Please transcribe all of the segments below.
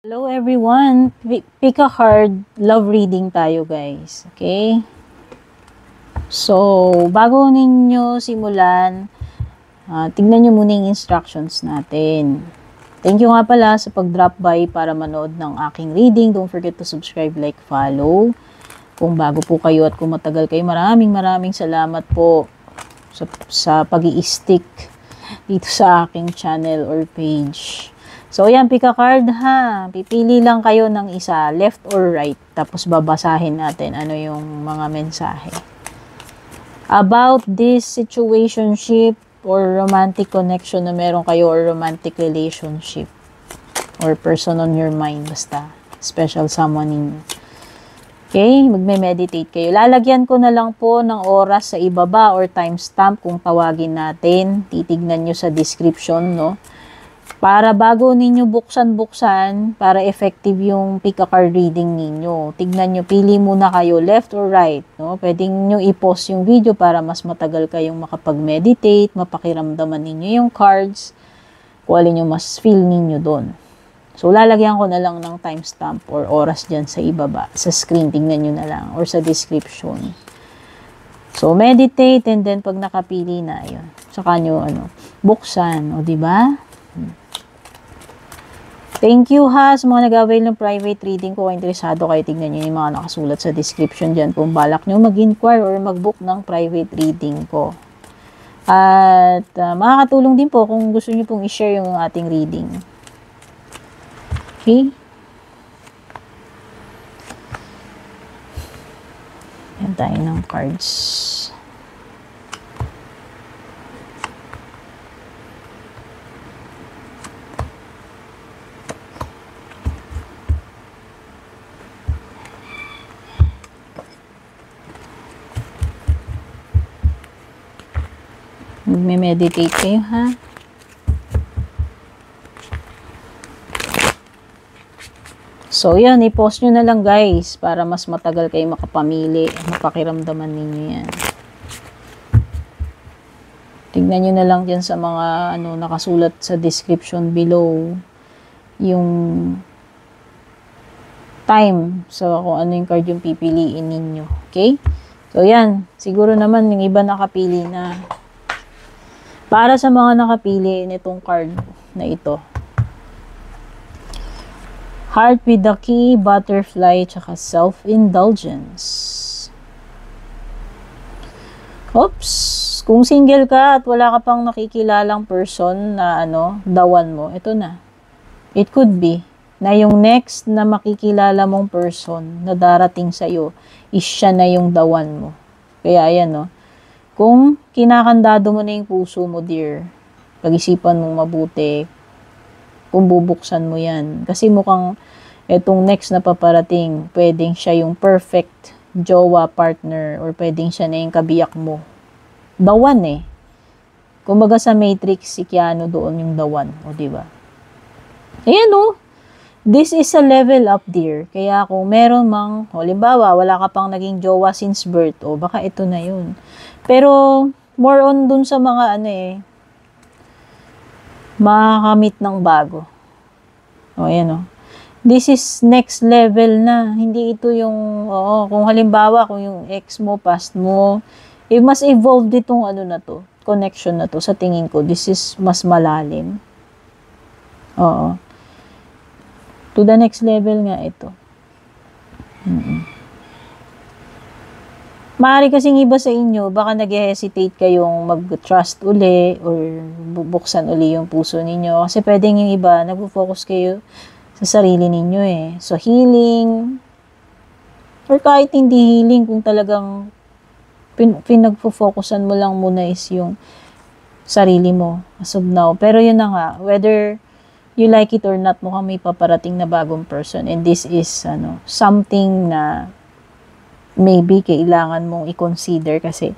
Hello everyone! Pick a card, love reading tayo guys. Okay? So, bago ninyo simulan, tingnan nyo muna yung instructions natin. Thank you nga pala sa pag-drop by para manood ng aking reading. Don't forget to subscribe, like, follow. Kung bago po kayo at kung matagal kayo, maraming salamat po sa pag-i-stick dito sa aking channel or page. So, ayan, pick a card ha. Pipili lang kayo ng isa, left or right. Tapos babasahin natin ano yung mga mensahe. About this situationship or romantic connection na meron kayo or romantic relationship or person on your mind, basta special someone ninyo. Okay, magme-meditate kayo. Lalagyan ko na lang po ng oras sa ibaba or timestamp kung tawagin natin. Titignan nyo sa description, no? Para bago ninyo buksan, para effective yung pick a card reading ninyo. Tignan nyo, pili muna kayo left or right, no? Pwedeng nyo i-pause yung video para mas matagal kayong makapag-meditate, mapakiramdaman ninyo yung cards, kung alin yung mas feel ninyo doon. So, lalagyan ko na lang ng timestamp or oras dyan sa ibaba. Sa screen, tingnan nyo na lang. Or sa description. So, meditate and then pag nakapili na, yun. Saka nyo, buksan. O, diba? Thank you ha sa mga nag-avail ng private reading ko. Kung interesado kayo, tingnan nyo yung mga nakasulat sa description dyan. Kung balak nyo mag-inquire or mag-book ng private reading ko. At makakatulong din po kung gusto nyo pong i-share yung ating reading. Okay? Yan tayo ng cards. Magme-meditate kayo ha. So, yan, i-pause nyo na lang guys para mas matagal kayo makapamili. Mapakiramdaman ninyo yan. Tignan nyo na lang dyan sa mga nakasulat sa description below yung time. So, kung ano yung card yung pipiliin ninyo. Okay? So, yan. Siguro naman yung iba nakapili na. Para sa mga nakapili nitong card na ito. Heart with the key, butterfly, tsaka self-indulgence. Oops! Kung single ka at wala ka pang nakikilalang person na dawan mo, ito na. It could be na yung next na makikilala mong person na darating sa'yo is siya na yung dawan mo. Kaya ayan, no? Kung kinakandado mo na yung puso mo, dear, pag-isipan mong mabuti, kung bubuksan mo yan. Kasi mukhang itong next na paparating, pwedeng siya yung perfect jowa partner or pwedeng siya na yung kabiyak mo. Dawan eh. Kumbaga sa Matrix, si Keanu doon yung dawan. O diba? Ayan o. This is a level up, dear. Kaya kung meron mang, halimbawa, wala ka pang naging jowa since birth, o baka ito na yun. Pero, more on dun sa mga makakamit ng bago. O, ayan o. This is next level na. Hindi ito yung, kung halimbawa, kung yung ex mo, past mo, mas evolved itong na to, connection na to. Sa tingin ko, this is mas malalim. Oo. To the next level nga ito. Maaari kasing iba sa inyo, baka nag-hesitate kayong mag-trust uli or bubuksan uli yung puso ninyo. Kasi pwedeng yung iba, nag-focus kayo sa sarili ninyo eh. So, healing, or kahit hindi healing, kung talagang pinag-focusan mo lang muna is yung sarili mo as of now. Pero yun na nga, whether you like it or not, mukhang may paparating na bagong person. And this is something na maybe kailangan mong i-consider kasi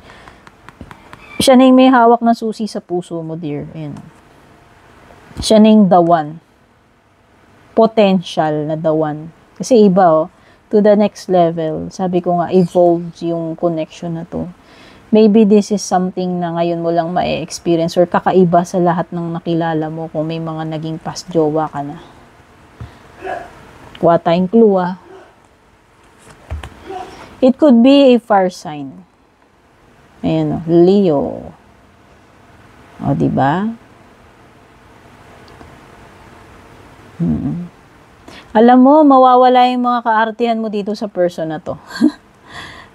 siya na yung may hawak na susi sa puso mo, dear. Ayan. Siya na yung the one. Potential na the one. Kasi iba, to the next level. Sabi ko nga, evolved yung connection na to. Maybe this is something na ngayon mo lang ma-experience or kakaiba sa lahat ng nakilala mo kung may mga naging past jowa ka na. Kuha tayong clue, ah. It could be a fire sign. Ayan, Leo. O, diba? Alam mo, mawawala yung mga kaartihan mo dito sa person na to.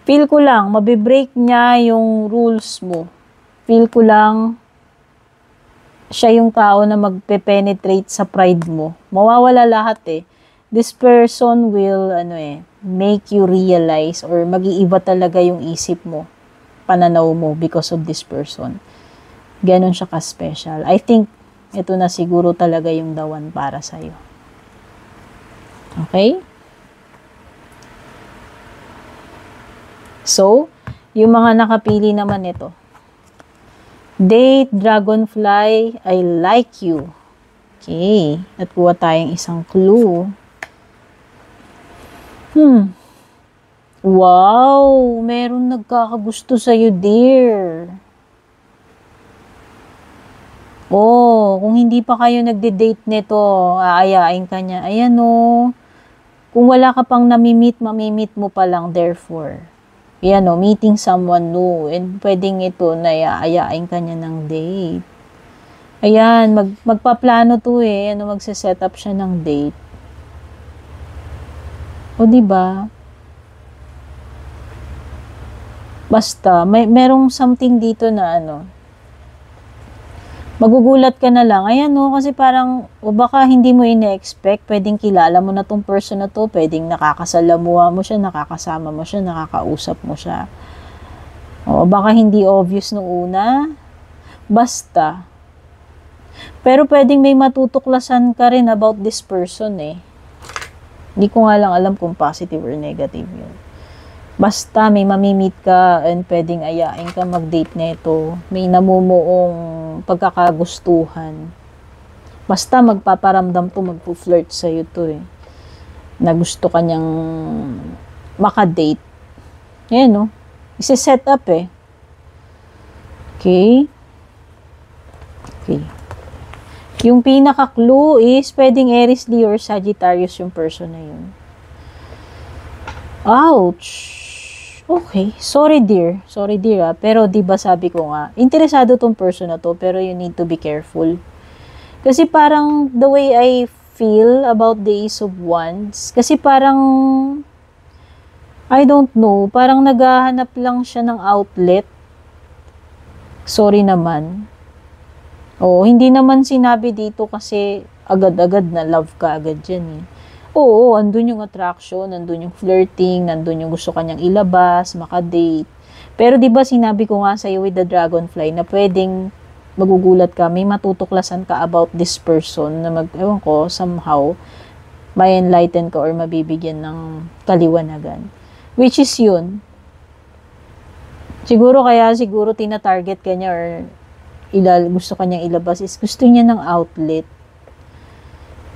Feel ko lang, mabibreak niya yung rules mo. Feel ko lang, siya yung tao na magpe-penetrate sa pride mo. Mawawala lahat eh. This person will, make you realize or mag-iiba talaga yung isip mo, pananaw mo because of this person. Ganon siya ka-special. I think, ito na siguro talaga yung the one para sa'yo. Okay? So, yung mga nakapili naman ito. Date, Dragonfly, I like you. Okay. At kuha tayong isang clue. Wow! Meron nagkakagusto sa'yo, dear. Oh, kung hindi pa kayo nagde-date nito, aayain ka niya. Ayan o. Kung wala ka pang mamimit mo pa lang, therefore. Ayan o, meeting someone new. And pwedeng ito na aayain ka niya ng date. Ayan, magpaplano to eh. Magse-set up siya ng date. O, diba? Basta, merong something dito na magugulat ka na lang. Ayan kasi parang, o baka hindi mo ine-expect, pwedeng kilala mo na tong person na to, pwedeng nakakasalamuha mo siya, nakakasama mo siya, nakakausap mo siya. O baka hindi obvious nung una. Basta. Pero pwedeng may matutuklasan ka rin about this person eh. Hindi ko nga lang alam kung positive or negative yun. Basta may mamimit ka and pwedeng ayain ka mag-date nito. May namumuong pagkakagustuhan. Basta magpaparamdam to, magpo-flirt sa'yo to eh. Na gusto ka niyang makadate. Ayan no. Isi-set up eh. Okay. Okay. Yung pinaka-clue is pwedeng Aries, Leo, or Sagittarius yung person na yun. Ouch! Okay. Sorry dear. Sorry dear Pero diba sabi ko nga, interesado tong person na to, pero you need to be careful. Kasi parang the way I feel about the Ace of Wands, kasi parang, I don't know, parang naghahanap lang siya ng outlet. Sorry naman. Hindi naman sinabi dito kasi agad-agad na love ka agad dyan eh. Oo, andun yung attraction, andun yung flirting, andun yung gusto kanyang ilabas, makadate. Pero di ba sinabi ko nga sa'yo with the Dragonfly na pwedeng magugulat ka, may matutuklasan ka about this person na ewan ko, somehow, may enlighten ka or mabibigyan ng kaliwanagan. Which is yun. Siguro tina-target ka niya or gusto kanyang ilabas is gusto niya ng outlet.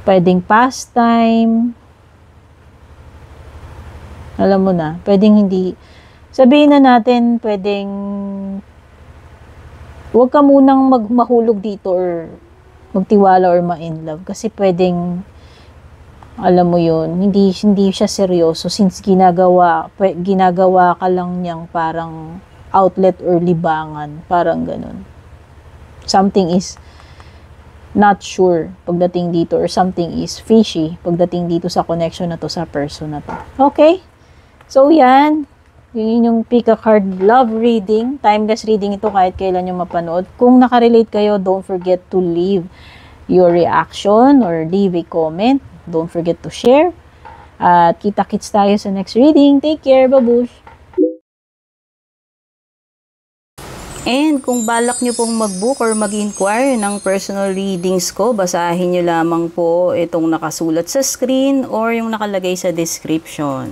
Pwedeng pastime. Alam mo na, pwedeng hindi. Sabihin na natin, pwedeng huwag ka munang mahulog dito or magtiwala or ma-in love. Kasi pwedeng, alam mo yun, hindi siya seryoso since ginagawa ka lang niyang parang outlet or libangan. Parang ganun. Something is not sure pagdating dito or something is fishy pagdating dito sa connection na to sa person na to. Okay? So, yan. Yun yung pick a card love reading. Timeless reading ito kahit kailan nyo mapanood. Kung nakarelate kayo, don't forget to leave your reaction or leave a comment. Don't forget to share. At kita-kits tayo sa next reading. Take care. Babush! And kung balak nyo pong mag-book or mag-inquire ng personal readings ko, basahin nyo lamang po itong nakasulat sa screen or yung nakalagay sa description.